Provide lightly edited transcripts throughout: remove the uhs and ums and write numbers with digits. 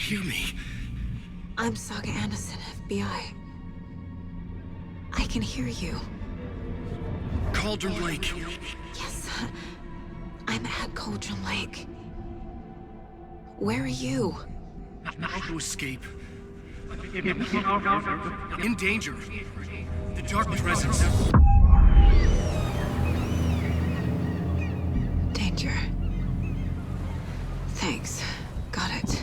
hear me? I'm Saga Anderson, FBI. I can hear you. Cauldron Lake. Yes, I'm at Cauldron Lake. Where are you? How to escape. In danger. The dark presence. Danger. Thanks. Got it.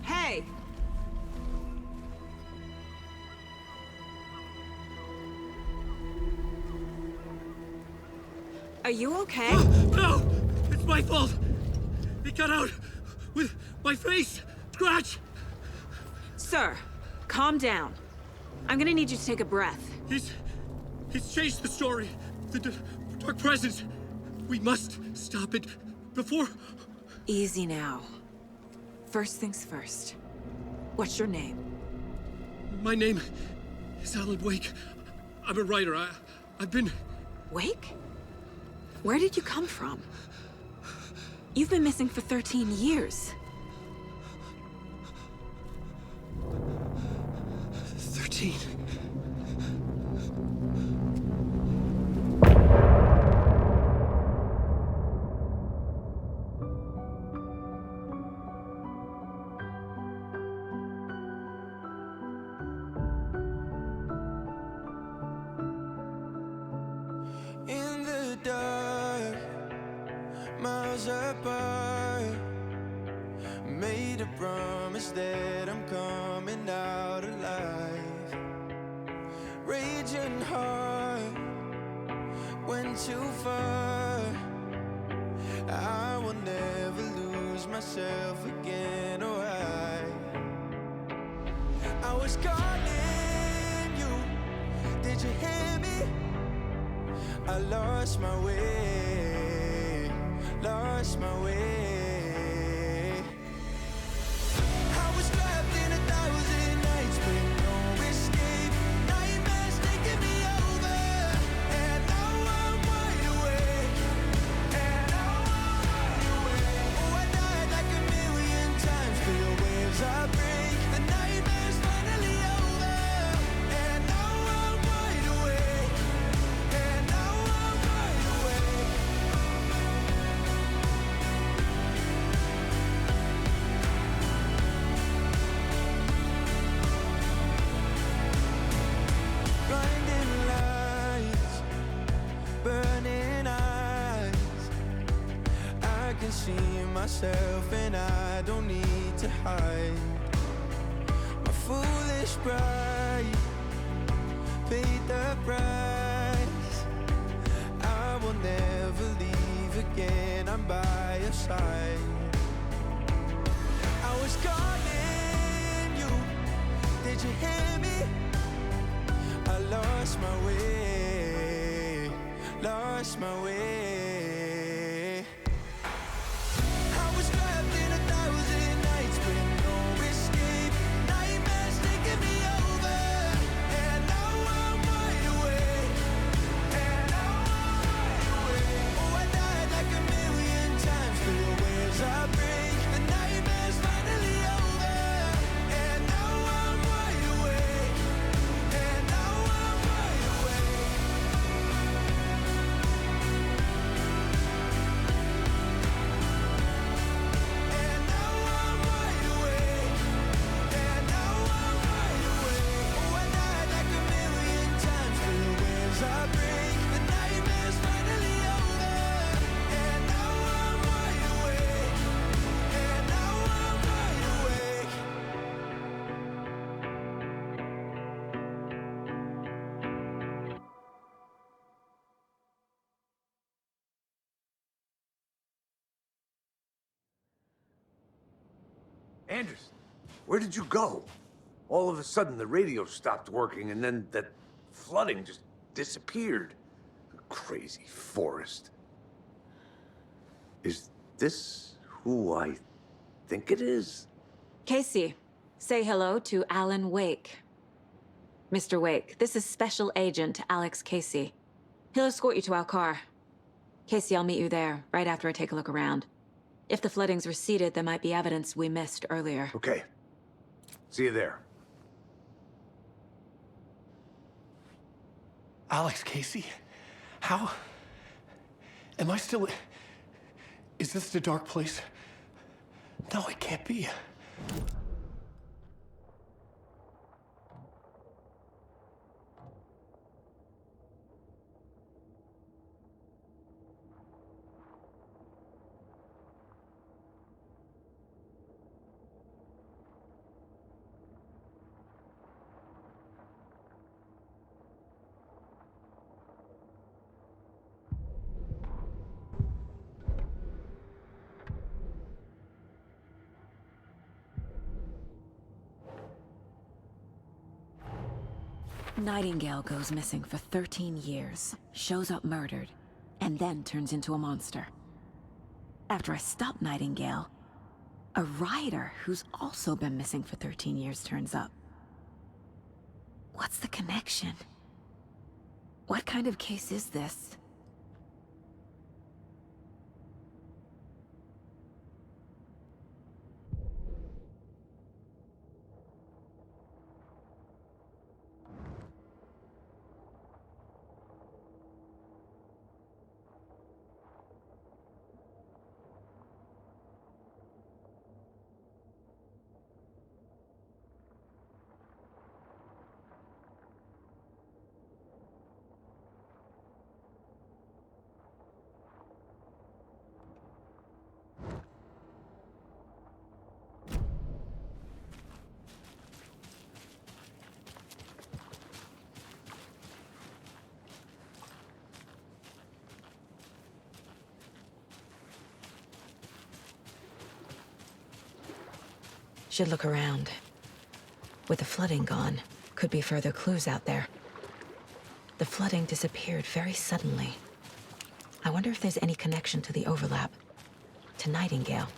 Hey! Are you okay? No! It's my fault! It got out with my face! Scratch! Sir, calm down. I'm gonna need you to take a breath. He's changed the story. The dark presence. We must stop it before... Easy now. First things first. What's your name? My name is Alan Wake. I'm a writer. I've been... Wake? Where did you come from? You've been missing for 13 years. 13. In the dark, miles apart, made a promise that I'm coming out alive. Raging heart, went too far. I will never lose myself again, or I was calling you, did you hear me? I lost my way, lost my way. I was trapped in 1,000 nights with no escape. Nightmares taking me over, and now I'm wide awake. And now I'm wide awake. Oh, I died like 1,000,000 times, feel waves I break. The nightmare's finally over, and now I'm wide awake. And now I'm wide awake. Blinding lights, burning eyes. I can see myself and I don't need to hide. My foolish pride paid the price. I will never leave again, I'm by your side. I was calling you, did you hear me? I lost my way, lost my way. I was trapped in 1,000 nights with no escape. Nightmares taking me over, and now I'm wide awake. And now I'm wide awake. Oh, I died like 1,000,000 times, feel waves I break. The nightmare's finally over, and now I'm wide awake. And now I'm wide awake. And now I'm wide awake. And now I'm wide awake. Oh, I died like 1,000,000 times, feel waves I break. The nightmare's finally over, and now I'm wide awake. And now I'm wide awake. Anderson, where did you go? All of a sudden, the radio stopped working, and then that flooding just disappeared. Crazy forest. Is this who I think it is? Casey, say hello to Alan Wake. Mr. Wake, this is Special Agent Alex Casey. He'll escort you to our car. Casey, I'll meet you there, right after I take a look around. If the flooding's receded, there might be evidence we missed earlier. Okay. See you there. Alex Casey? How? Am I still... Is this the dark place? No, it can't be. Nightgale goes missing for 13 years, shows up murdered, and then turns into a monster. After I stop Nightgale, a rider who's also been missing for 13 years turns up. What's the connection? What kind of case is this? Should look around. With the flooding gone, could be further clues out there. The flooding disappeared very suddenly. I wonder if there's any connection to the overlap. To Nightgale.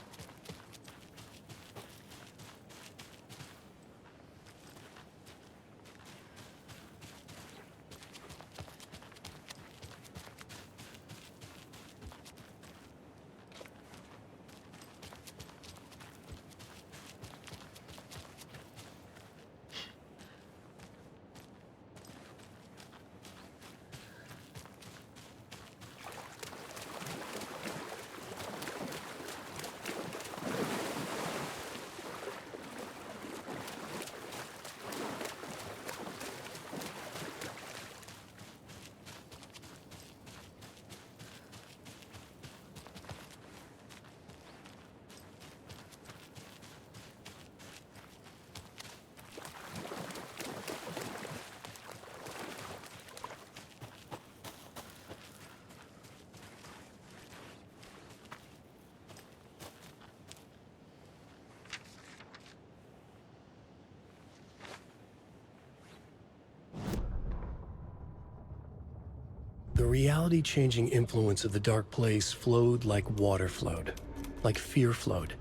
The reality-changing influence of the dark place flowed like water flowed, like fear flowed,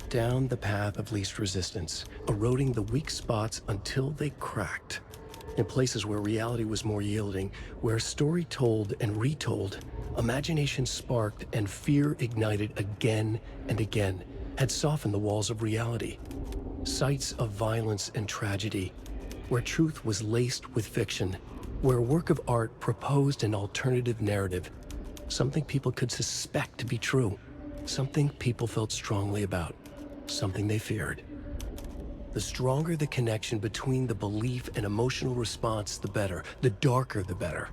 down the path of least resistance, eroding the weak spots until they cracked. In places where reality was more yielding, where story told and retold, imagination sparked and fear ignited again and again, had softened the walls of reality. Sites of violence and tragedy, where truth was laced with fiction, where a work of art proposed an alternative narrative, something people could suspect to be true, something people felt strongly about, something they feared. The stronger the connection between the belief and emotional response, the better. The darker, the better.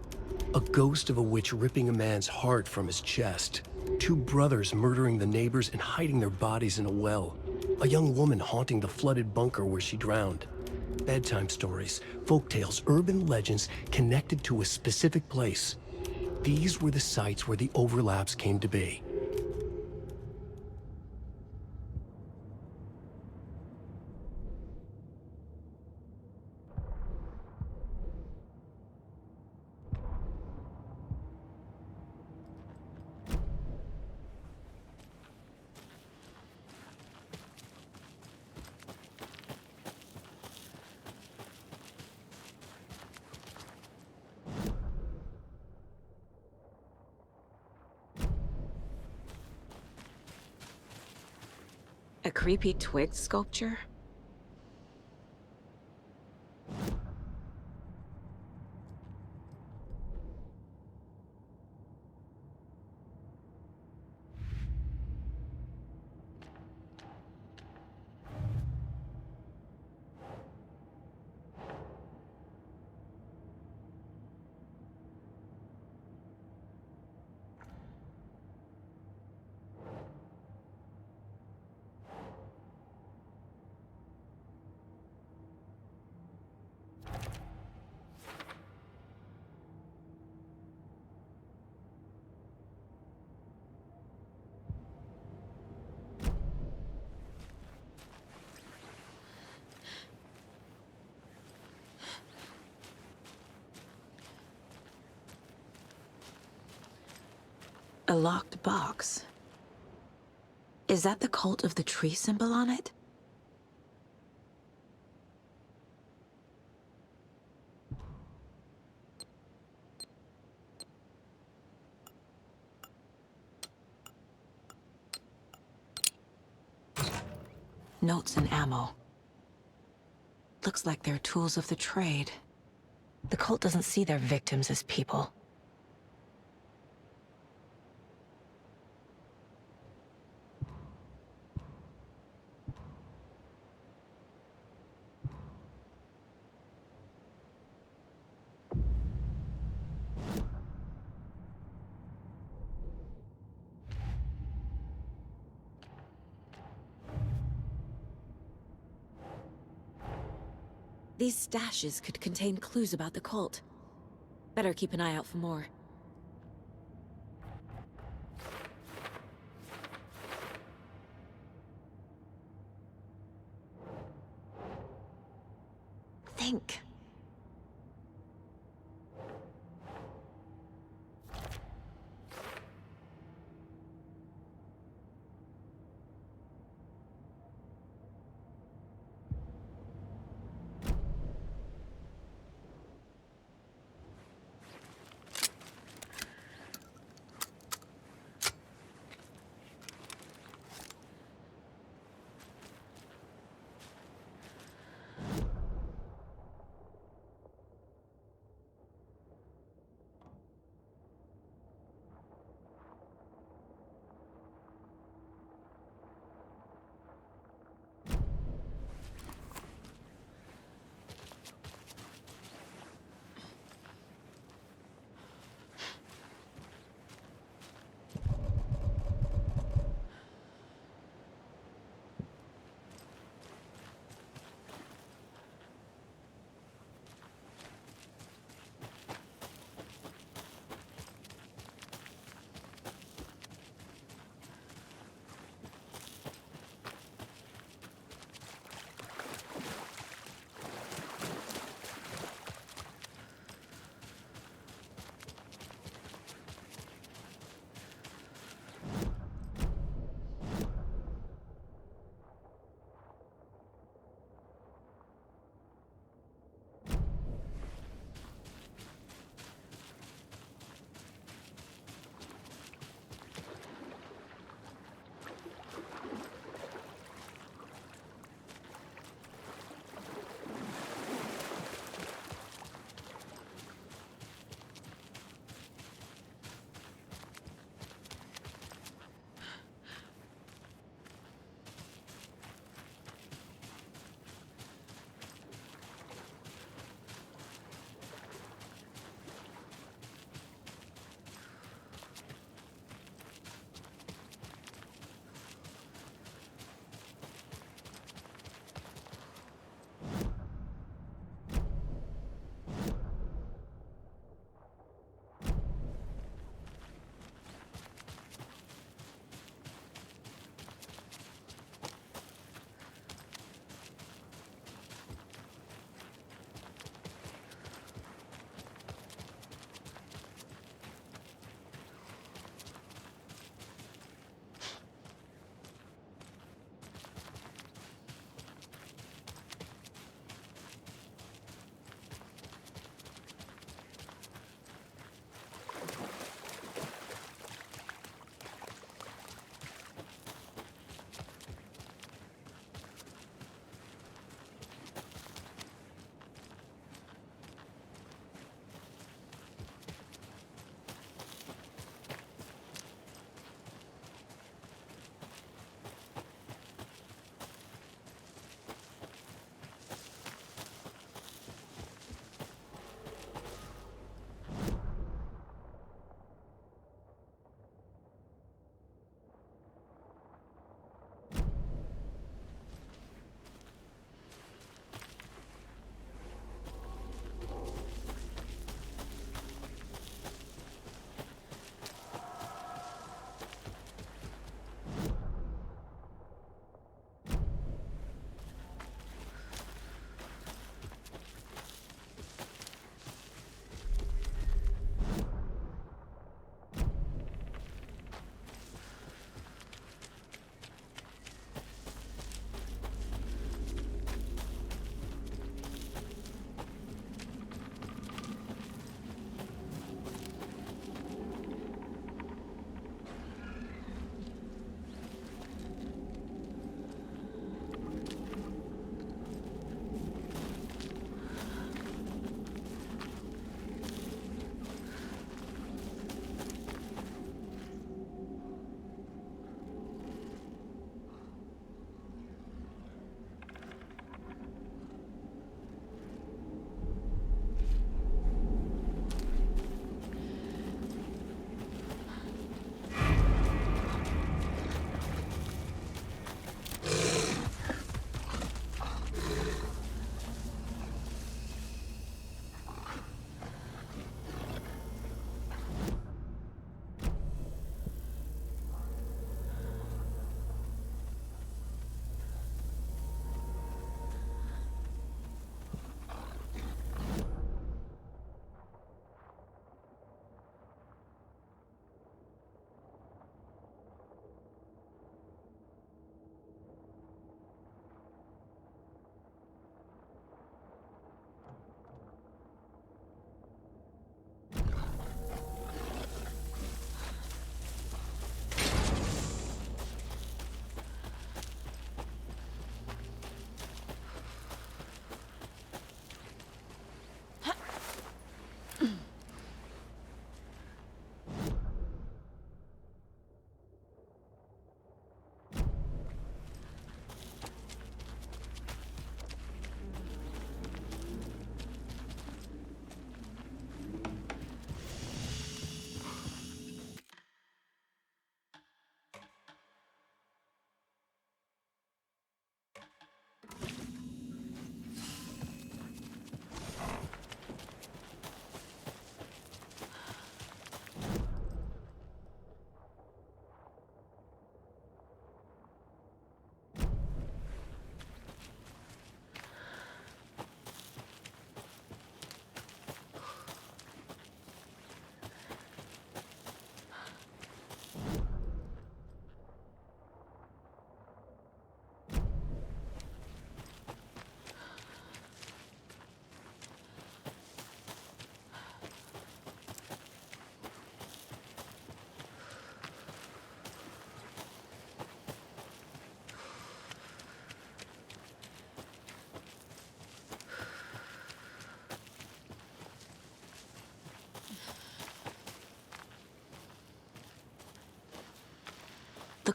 A ghost of a witch ripping a man's heart from his chest. Two brothers murdering the neighbors and hiding their bodies in a well. A young woman haunting the flooded bunker where she drowned. Bedtime stories, folktales, urban legends connected to a specific place. These were the sites where the overlaps came to be. A creepy twig sculpture? A locked box. Is that the cult of the tree symbol on it? Notes and ammo. Looks like they're tools of the trade. The cult doesn't see their victims as people. These stashes could contain clues about the cult. Better keep an eye out for more. Think.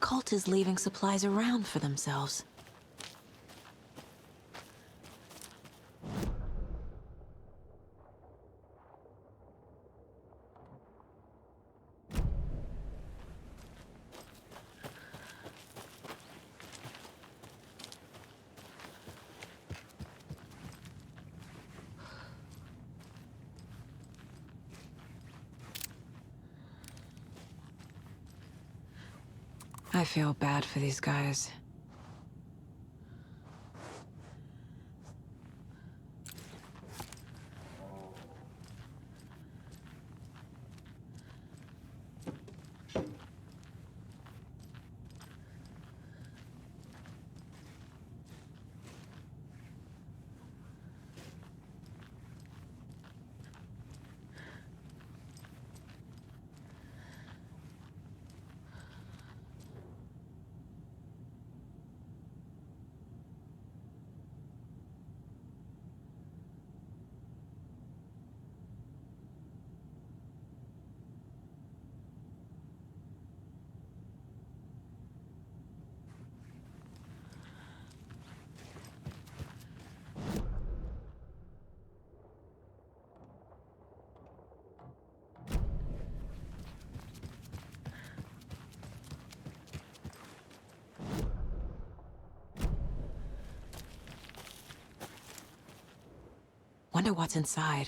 cult is leaving supplies around for themselves. I feel bad for these guys. Wonder what's inside.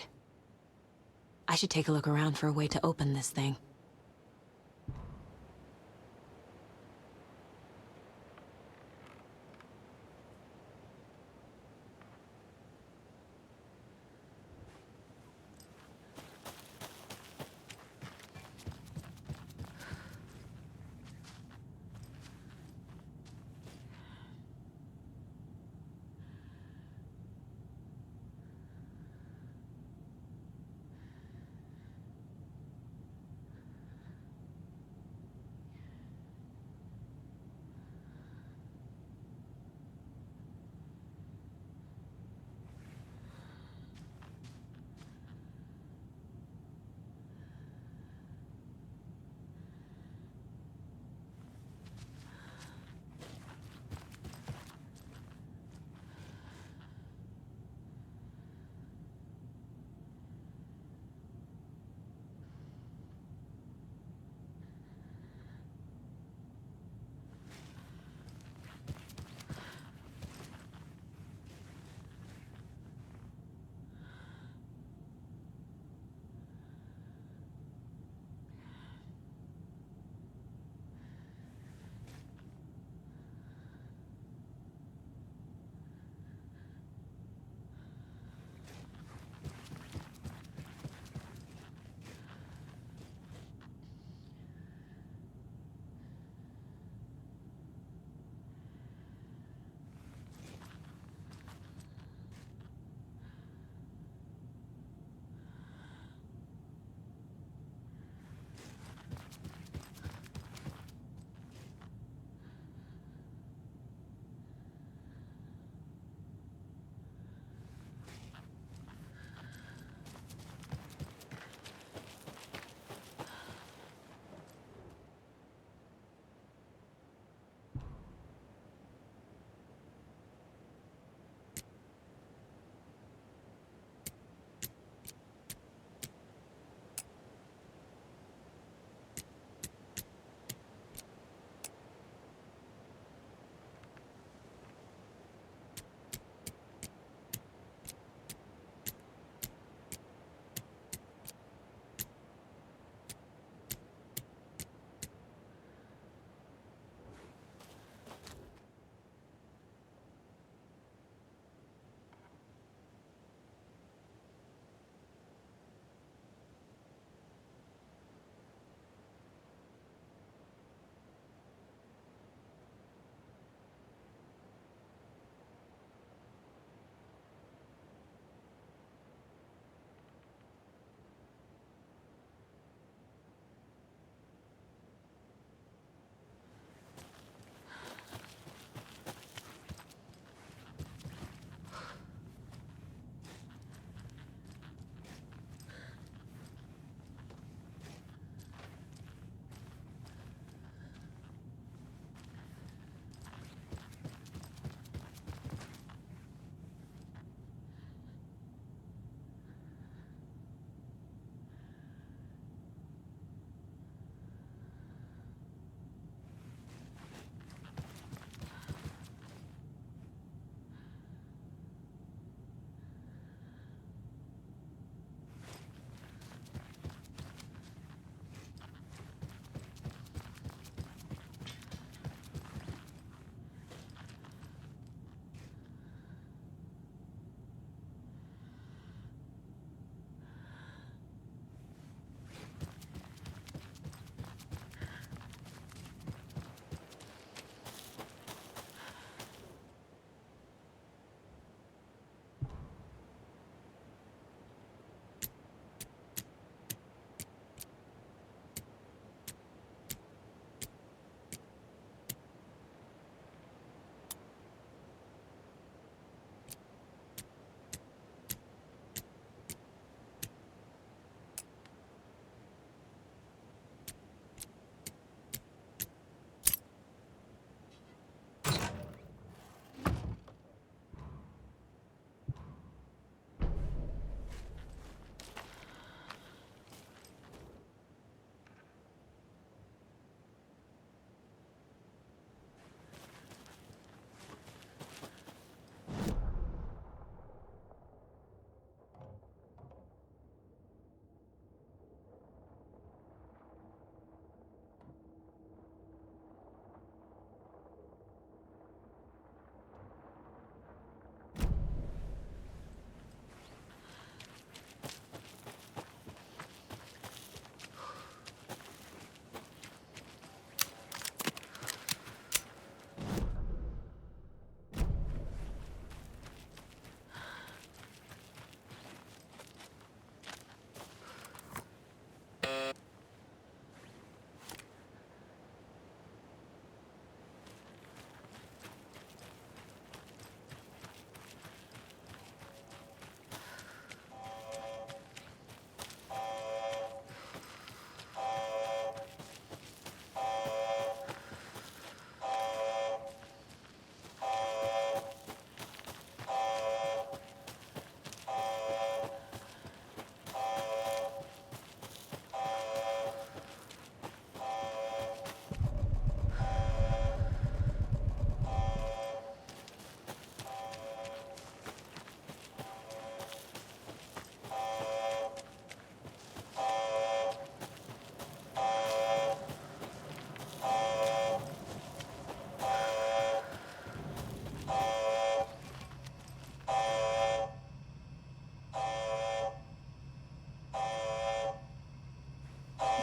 I should take a look around for a way to open this thing.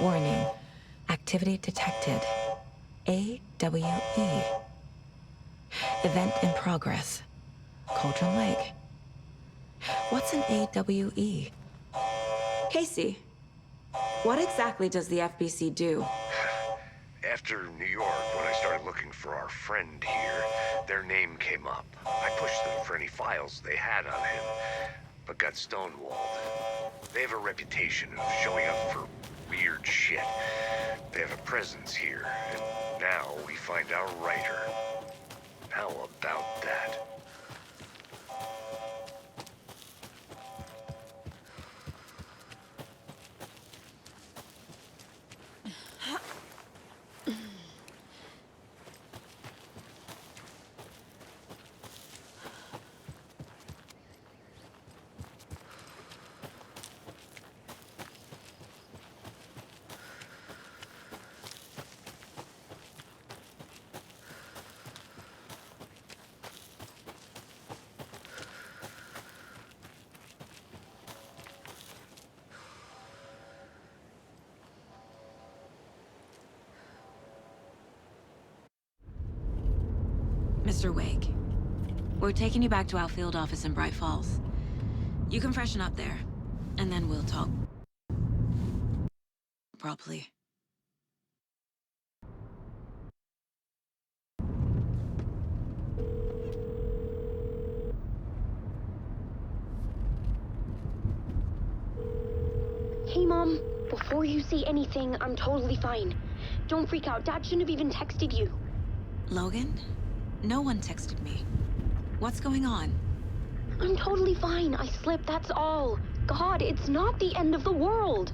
Warning. Activity detected. AWE. Event in progress. Cauldron Lake. What's an AWE? Casey, what exactly does the FBC do? After New York, when I started looking for our friend here, their name came up. I pushed them for any files they had on him, but got stonewalled. They have a reputation of showing up for weird shit. They have a presence here, and now we find our writer. How about that? Mr. Wake, we're taking you back to our field office in Bright Falls. You can freshen up there, and then we'll talk properly. Hey, Mom. Before you say anything, I'm totally fine. Don't freak out. Dad shouldn't have even texted you. Logan? No one texted me. What's going on? I'm totally fine. I slipped, that's all. God, it's not the end of the world.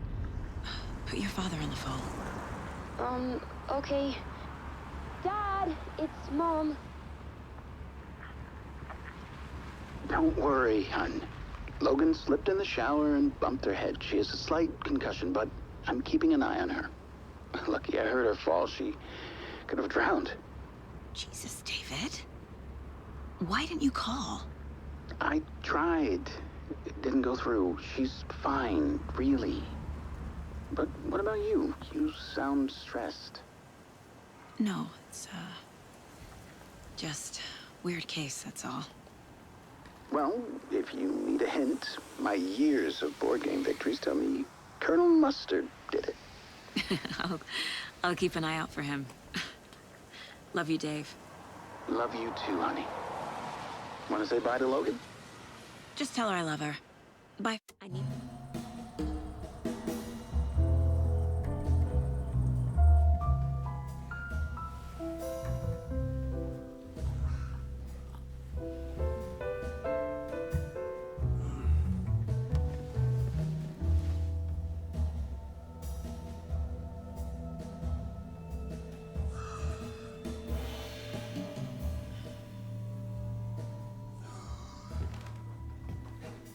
Put your father on the phone. Okay. Dad, it's Mom. Don't worry, hon. Logan slipped in the shower and bumped her head. She has a slight concussion, but I'm keeping an eye on her. Lucky I heard her fall. She could have drowned. Jesus, David. Why didn't you call? I tried. It didn't go through. She's fine, really. But what about you? You sound stressed. No, it's, just weird case, that's all. Well, if you need a hint, my years of board game victories tell me Colonel Mustard did it. I'll keep an eye out for him. Love you, Dave. Love you too, honey. Want to say bye to Logan? Just tell her I love her. Bye. I need...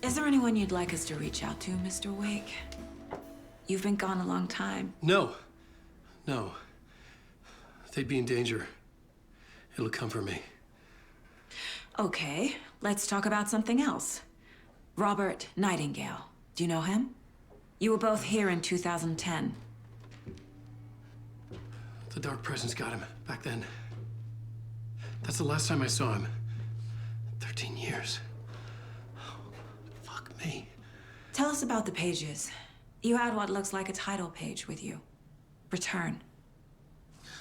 Is there anyone you'd like us to reach out to, Mr. Wake? You've been gone a long time. No. No. They'd be in danger. It'll come for me. Okay, let's talk about something else. Robert Nightgale. Do you know him? You were both here in 2010. The Dark Presence got him back then. That's the last time I saw him. 13 years. Fuck me. Tell us about the pages. You had what looks like a title page with you. Return.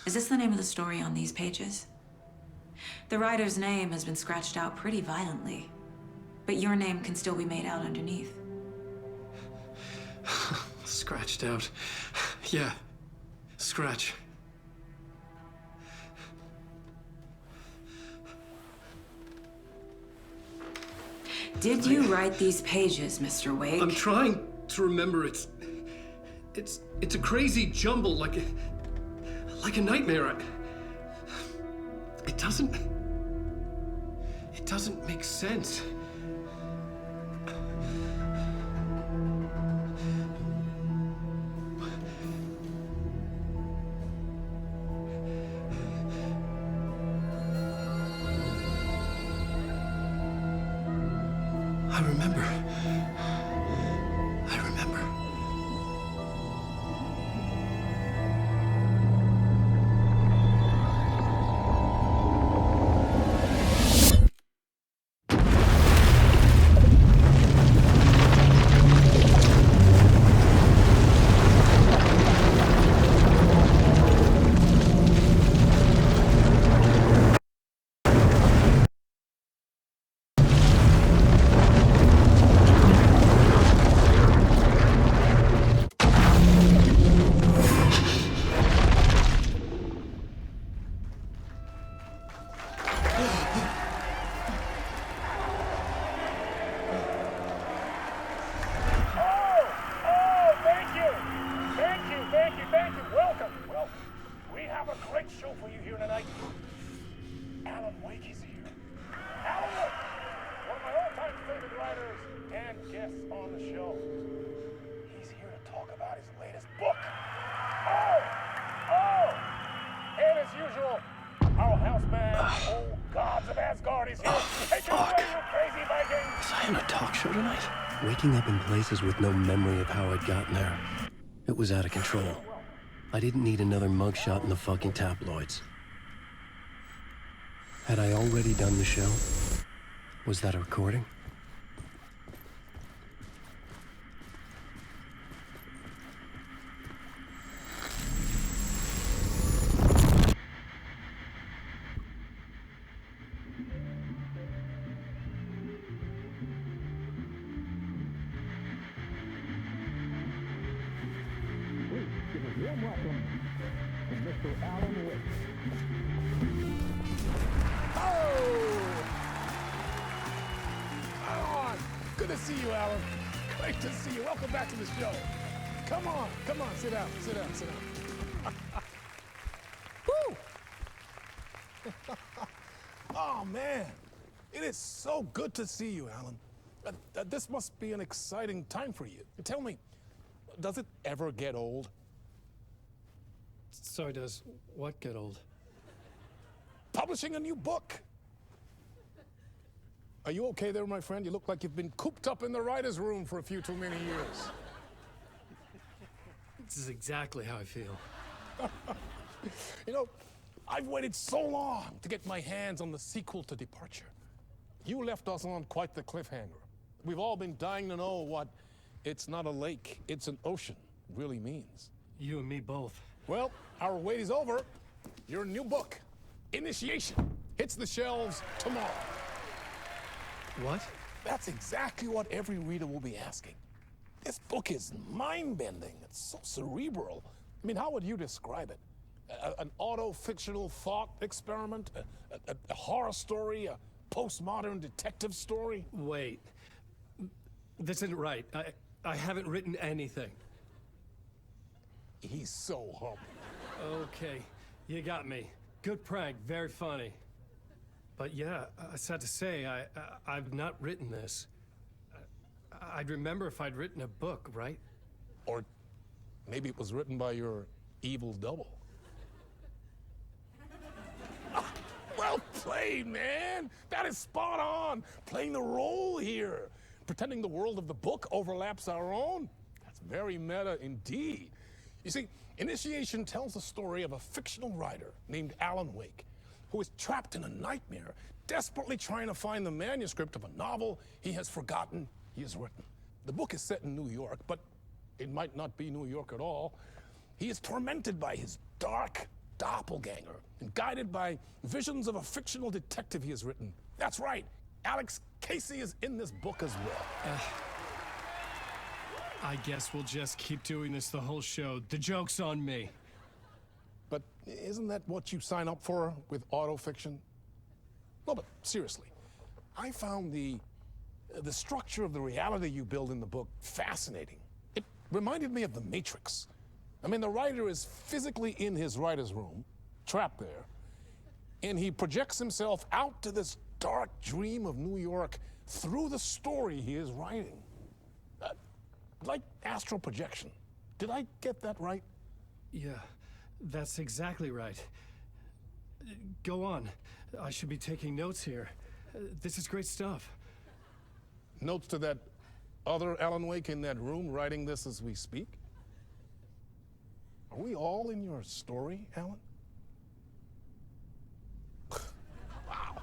Is this the name of the story on these pages? The writer's name has been scratched out pretty violently, but your name can still be made out underneath. Scratched out. Yeah. Scratch. Did you write these pages, Mr. Wake? I'm trying to remember. It's a crazy jumble, like a nightmare. It doesn't make sense. I remember. show tonight? Waking up in places with no memory of how I'd gotten there. It was out of control. I didn't need another mugshot in the fucking tabloids. Had I already done the show? Was that a recording? Warm welcome to Mr. Alan Wake. Oh! Alan! Good to see you, Alan. Great to see you. Welcome back to the show. Come on, sit down, sit down, sit down. Woo! Oh, man. It is so good to see you, Alan. This must be an exciting time for you. Tell me, does it ever get old? So does what get old? Publishing a new book. Are you okay there, my friend? You look like you've been cooped up in the writer's room for a few too many years. This is exactly how I feel. You know, I've waited so long to get my hands on the sequel to Departure. You left us on quite the cliffhanger. We've all been dying to know what "it's not a lake, it's an ocean" really means. You and me both. Well, our wait is over. Your new book, Initiation, hits the shelves tomorrow. What? That's exactly what every reader will be asking. This book is mind-bending. It's so cerebral. I mean, how would you describe it? An auto-fictional thought experiment? A horror story? A postmodern detective story? Wait. This isn't right. I haven't written anything. He's so humble. Okay, you got me. Good prank, very funny. But yeah, sad to say, I've not written this. I'd remember if I'd written a book, right? Or maybe it was written by your evil double. Well played, man! That is spot on! Playing the role here. Pretending the world of the book overlaps our own. That's very meta indeed. You see, Initiation tells the story of a fictional writer named Alan Wake, who is trapped in a nightmare, desperately trying to find the manuscript of a novel he has forgotten he has written. The book is set in New York, but it might not be New York at all. He is tormented by his dark doppelganger and guided by visions of a fictional detective he has written. That's right, Alex Casey is in this book as well. I guess we'll just keep doing this the whole show. The joke's on me. But isn't that what you sign up for with autofiction? No, but seriously, I found the structure of the reality you build in the book fascinating. It reminded me of The Matrix. I mean, the writer is physically in his writer's room, trapped there, and he projects himself out to this dark dream of New York through the story he is writing. Like astral projection. Did I get that right? Yeah, that's exactly right. Go on. I should be taking notes here. This is great stuff. Notes to that other Alan Wake in that room writing this as we speak? Are we all in your story, Alan? Wow.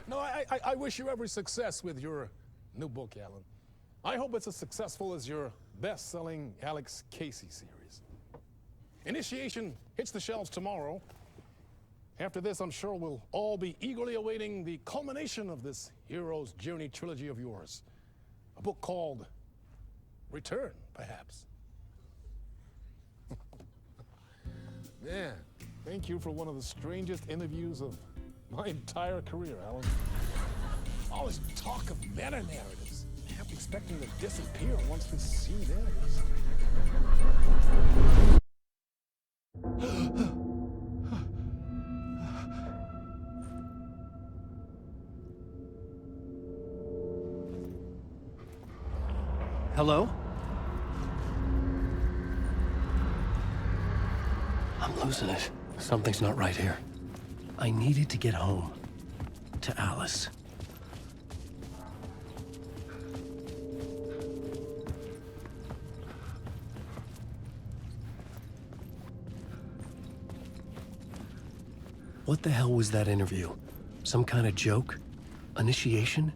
No, I wish you every success with your new book, Alan. I hope it's as successful as your best-selling Alex Casey series. Initiation hits the shelves tomorrow. After this, I'm sure we'll all be eagerly awaiting the culmination of this hero's journey trilogy of yours. A book called Return, perhaps. Man, thank you for one of the strangest interviews of my entire career, Alan. All this talk of meta-narratives. I'm expecting to disappear once this scene ends. Hello? I'm losing it. Something's not right here. I needed to get home. To Alice. What the hell was that interview? Some kind of joke? Initiation?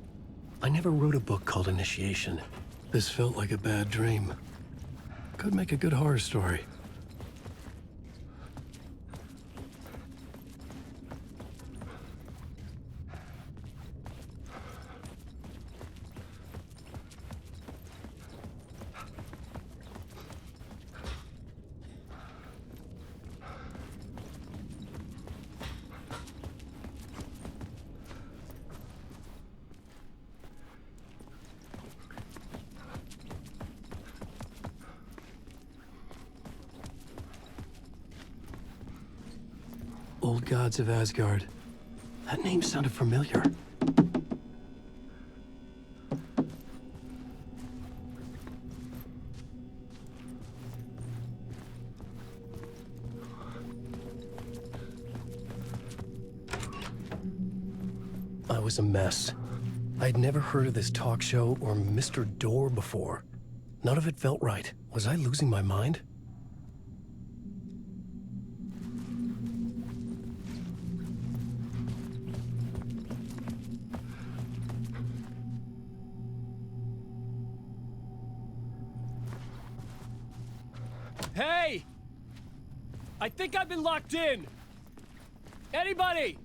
I never wrote a book called Initiation. This felt like a bad dream. Could make a good horror story. Old Gods of Asgard. That name sounded familiar. I was a mess. I'd never heard of this talk show or Mr. Door before. None of it felt right. Was I losing my mind? Hey! I think I've been locked in! Anybody?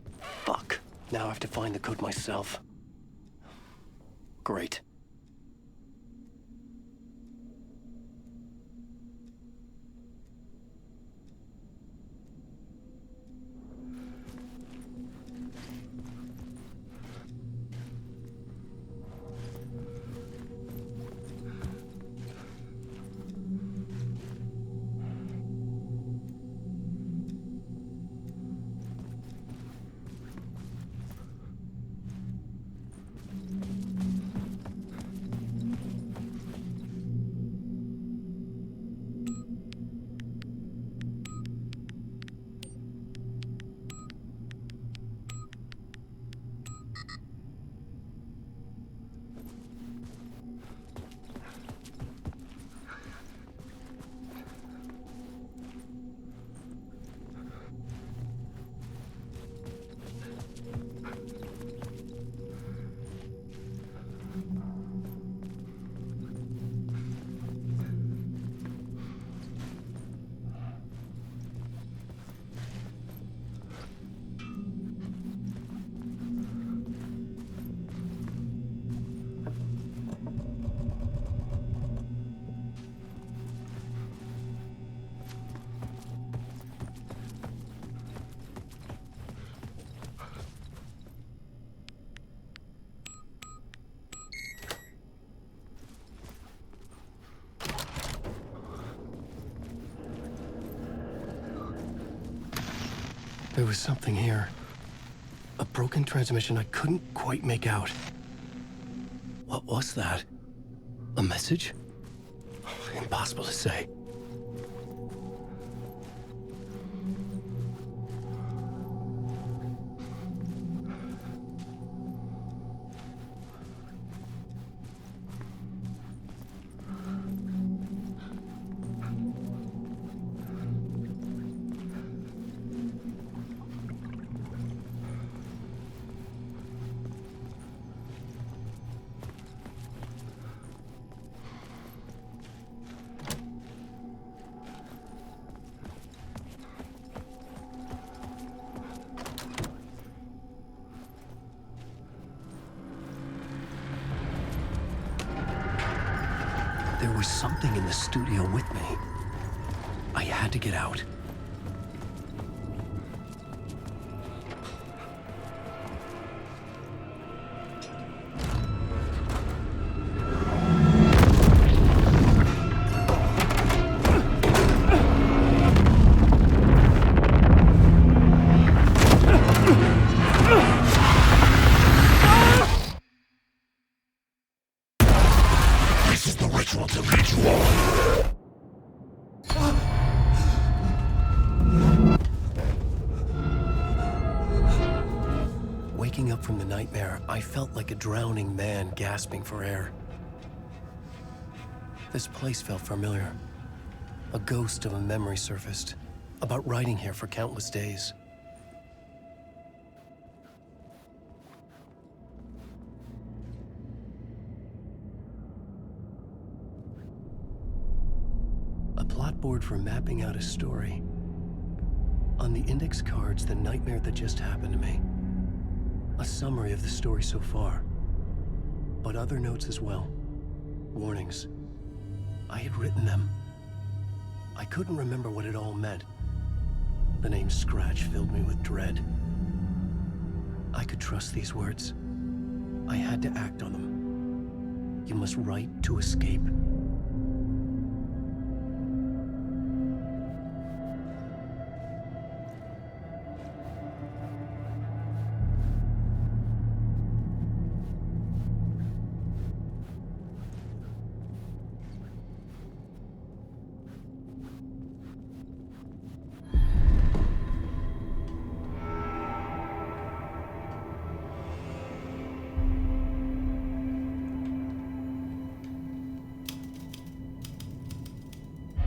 Fuck. Now I have to find the code myself. Great. There was something here. A broken transmission I couldn't quite make out. What was that? A message? Impossible to say. There was something in the studio with me. I had to get out. Waking up from the nightmare, I felt like a drowning man gasping for air. This place felt familiar. A ghost of a memory surfaced, about riding here for countless days. plot board for mapping out a story. On the index cards, the nightmare that just happened to me. A summary of the story so far. But other notes as well. Warnings. I had written them. I couldn't remember what it all meant. The name Scratch filled me with dread. I could trust these words. I had to act on them. You must write to escape.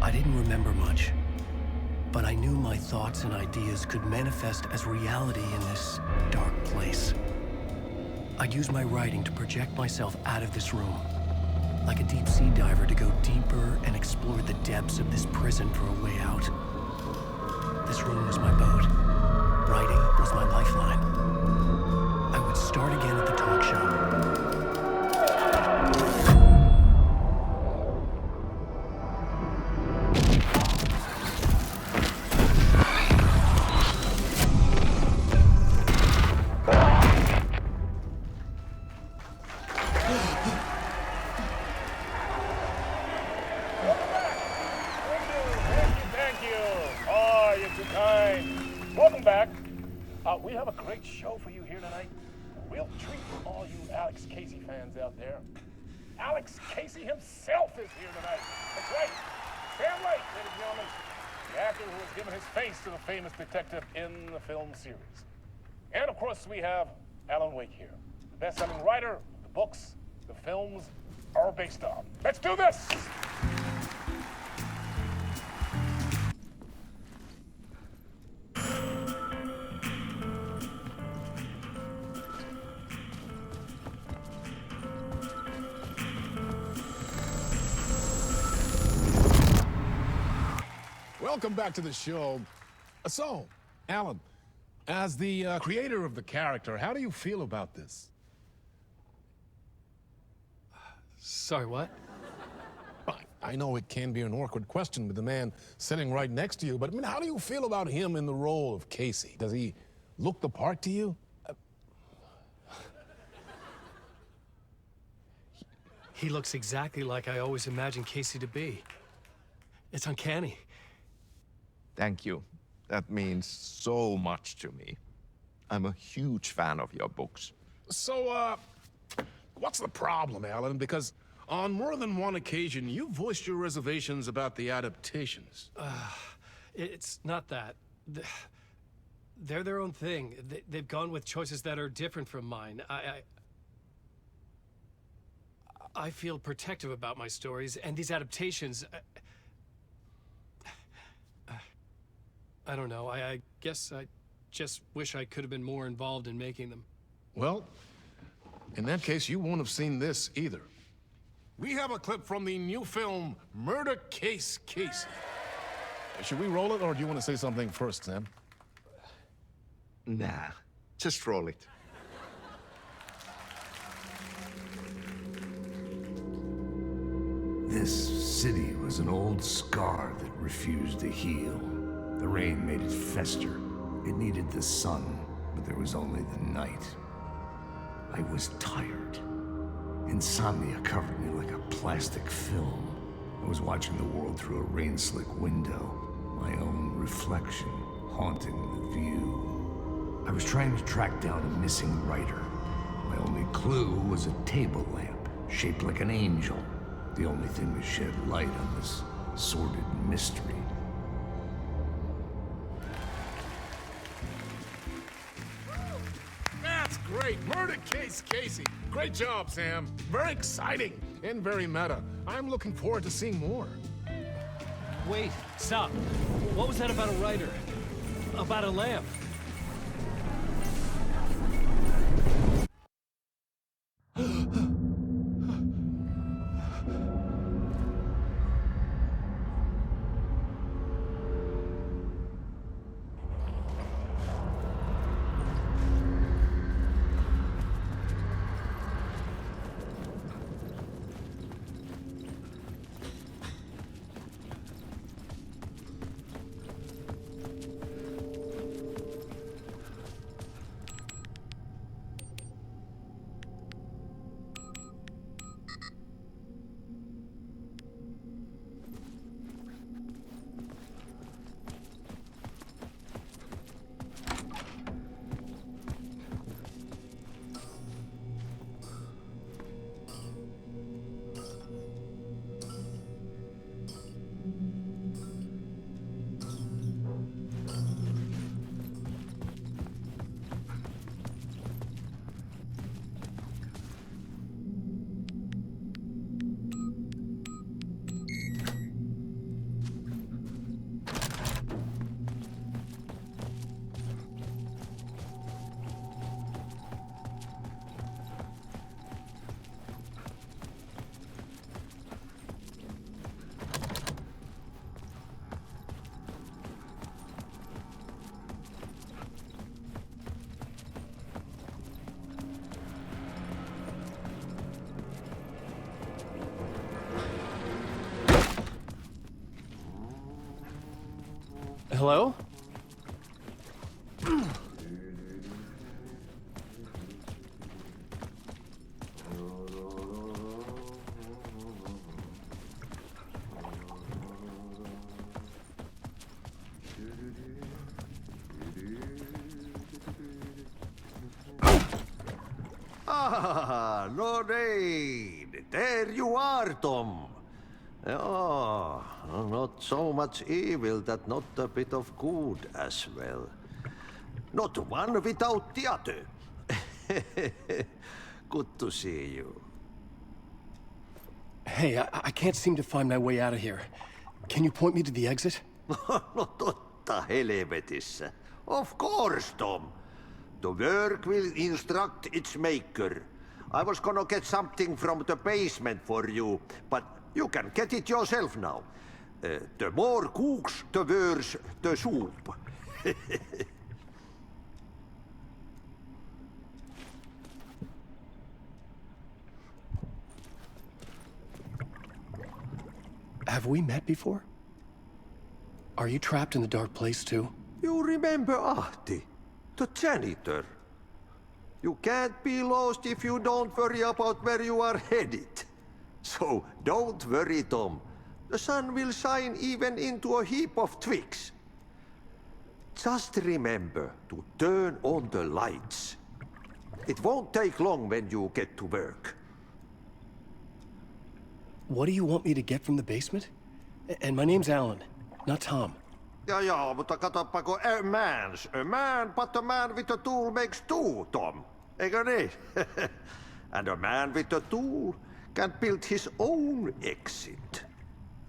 I didn't remember much, but I knew my thoughts and ideas could manifest as reality in this dark place. I'd use my writing to project myself out of this room, like a deep sea diver to go deeper and explore the depths of this prison for a way out. This room was my boat. Writing was my lifeline. I would start again at the talk show. Welcome back. We have a great show for you here tonight. A real treat for all you Alex Casey fans out there. Alex Casey himself is here tonight. That's right. Sam Lake, ladies and gentlemen, the actor who has given his face to the famous detective in the film series. And of course, we have Alan Wake here, the best-selling writer the books the films are based on. Let's do this! Welcome back to the show. So, Alan, as the creator of the character, how do you feel about this? Sorry, what? I know it can be an awkward question with the man sitting right next to you, but I mean, how do you feel about him in the role of Casey? Does he look the part to you? He looks exactly like I always imagined Casey to be. It's uncanny. Thank you. That means so much to me. I'm a huge fan of your books. So, what's the problem, Alan? Because on more than one occasion, you voiced your reservations about the adaptations. It's not that. They're their own thing. They've gone with choices that are different from mine. I feel protective about my stories, and these adaptations... I don't know. I guess I just wish I could have been more involved in making them. Well, in that case, you won't have seen this either. We have a clip from the new film, Murder Case Casey. Should we roll it, or do you want to say something first, Sam? Nah, just roll it. This city was an old scar that refused to heal. The rain made it fester. It needed the sun, but there was only the night. I was tired. Insomnia covered me like a plastic film. I was watching the world through a rain-slick window, my own reflection haunting the view. I was trying to track down a missing writer. My only clue was a table lamp, shaped like an angel. The only thing to shed light on this sordid mystery. That's great! Murder Case Casey! Great job, Sam. Very exciting and very meta. I'm looking forward to seeing more. Wait, stop. What was that about a writer? About a lamp? Hello? Ah, Lorraine! There you are, Tom. Oh, not so much evil that not a bit of good as well. Not one without the other. Good to see you. Hey, I can't seem to find my way out of here. Can you point me to the exit? No totta helvetissä. Of course, Tom. The work will instruct its maker. I was gonna get something from the basement for you, but you can get it yourself now. The more cooks, the worse the soup. Have we met before? Are you trapped in the dark place too? You remember Ahti, the janitor. You can't be lost if you don't worry about where you are headed. So don't worry, Tom. The sun will shine even into a heap of twigs. Just remember to turn on the lights. It won't take long when you get to work. What do you want me to get from the basement? And my name's Alan, not Tom. Ja, mutta katsoppa, a man, but a man with a tool makes two, Tom. Eikö niin? And a man with a tool can build his own exit.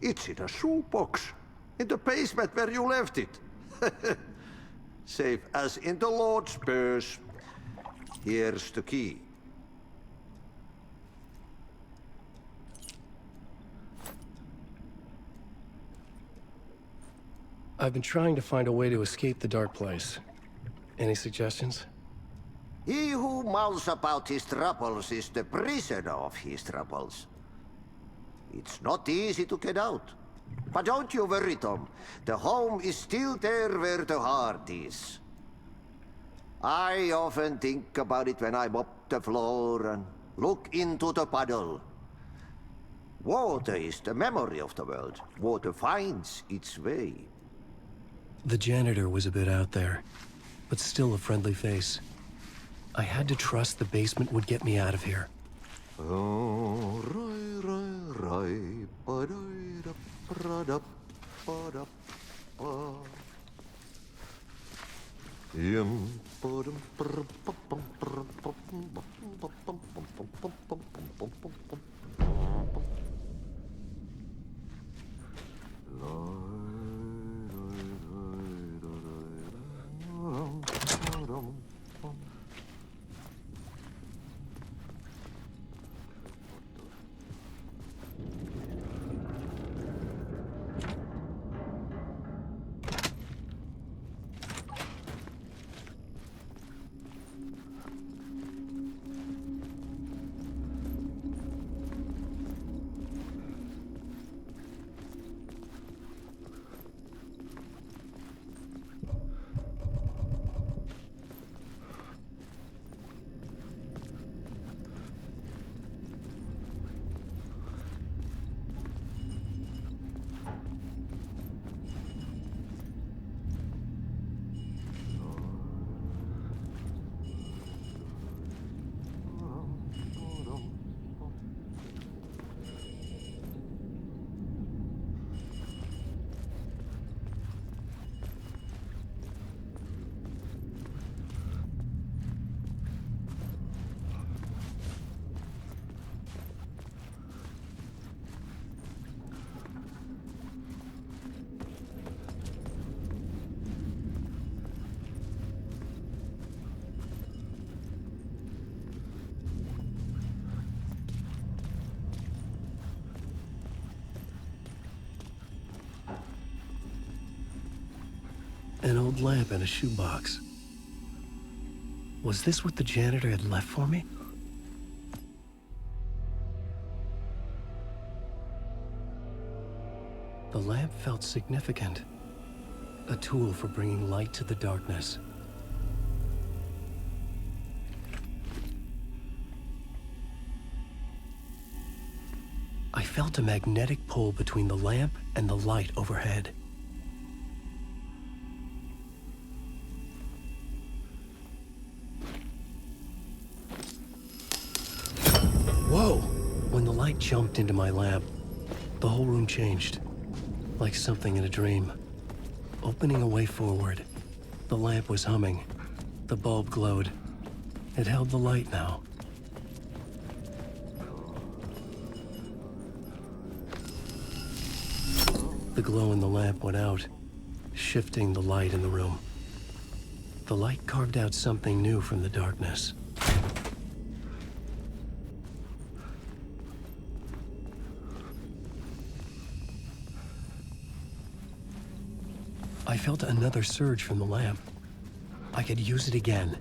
It's in a shoebox, in the basement where you left it. Safe as in the Lord's purse. Here's the key. I've been trying to find a way to escape the dark place. Any suggestions? He who mouths about his troubles is the prisoner of his troubles. It's not easy to get out. But don't you worry, Tom. The home is still there where the heart is. I often think about it when I mop the floor and look into the puddle. Water is the memory of the world. Water finds its way. The janitor was a bit out there, but still a friendly face. I had to trust the basement would get me out of here. An old lamp in a shoebox. Was this what the janitor had left for me? The lamp felt significant. A tool for bringing light to the darkness. I felt a magnetic pull between the lamp and the light overhead. Whoa! When the light jumped into my lamp, the whole room changed, like something in a dream. Opening a way forward, the lamp was humming. The bulb glowed. It held the light now. The glow in the lamp went out, shifting the light in the room. The light carved out something new from the darkness. I felt another surge from the lamp. I could use it again.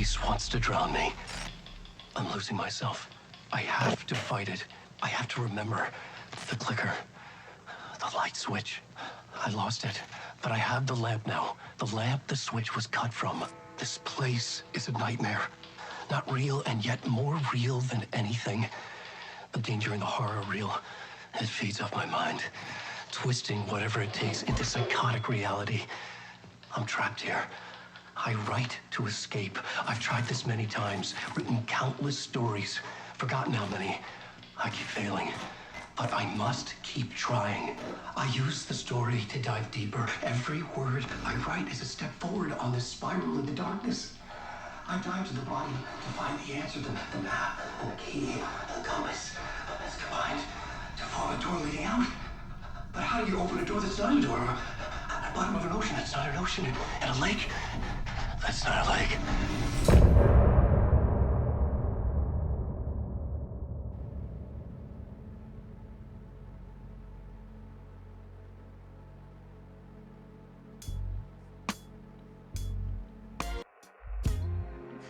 place wants to drown me. I'm losing myself. I have to fight it. I have to remember the clicker, the light switch. I lost it, but I have the lamp now. The lamp the switch was cut from. This place is a nightmare. Not real, and yet more real than anything. The danger and the horror real. It feeds off my mind, twisting whatever it takes into psychotic reality. I'm trapped here. I write to escape. I've tried this many times, written countless stories, forgotten how many. I keep failing, but I must keep trying. I use the story to dive deeper. Every word I write is a step forward on this spiral into darkness. I dive to the bottom to find the answer, the map, and the key, and the compass. It's combined to form a door leading out. But how do you open a door that's not a door? At the bottom of an ocean that's not an ocean, and a lake that's not a lake.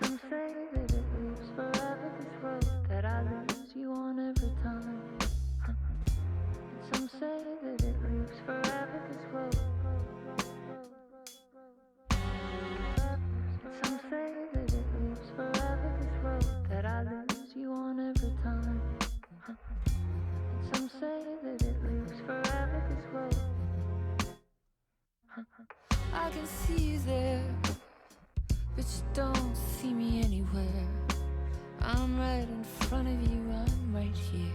Some say that it lives forever, this road that I lose you on every time. Some say that it lives forever, this road. Some say that it lives forever, this road that I lose you on every time. Some say that it lives forever, this road. I can see you there, but you don't see me anywhere. I'm right in front of you, I'm right here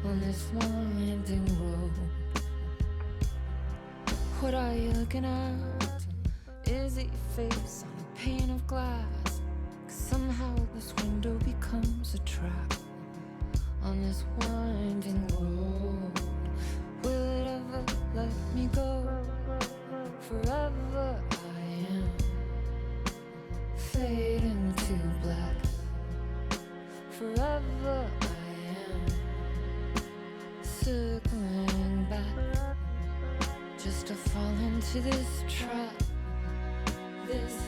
on this winding road. What are you looking at? Is it your face on a pane of glass? 'Cause somehow this window becomes a trap on this winding road. Will it ever let me go? Forever I am fading to black. Forever I am circling back, just to fall into this trap. This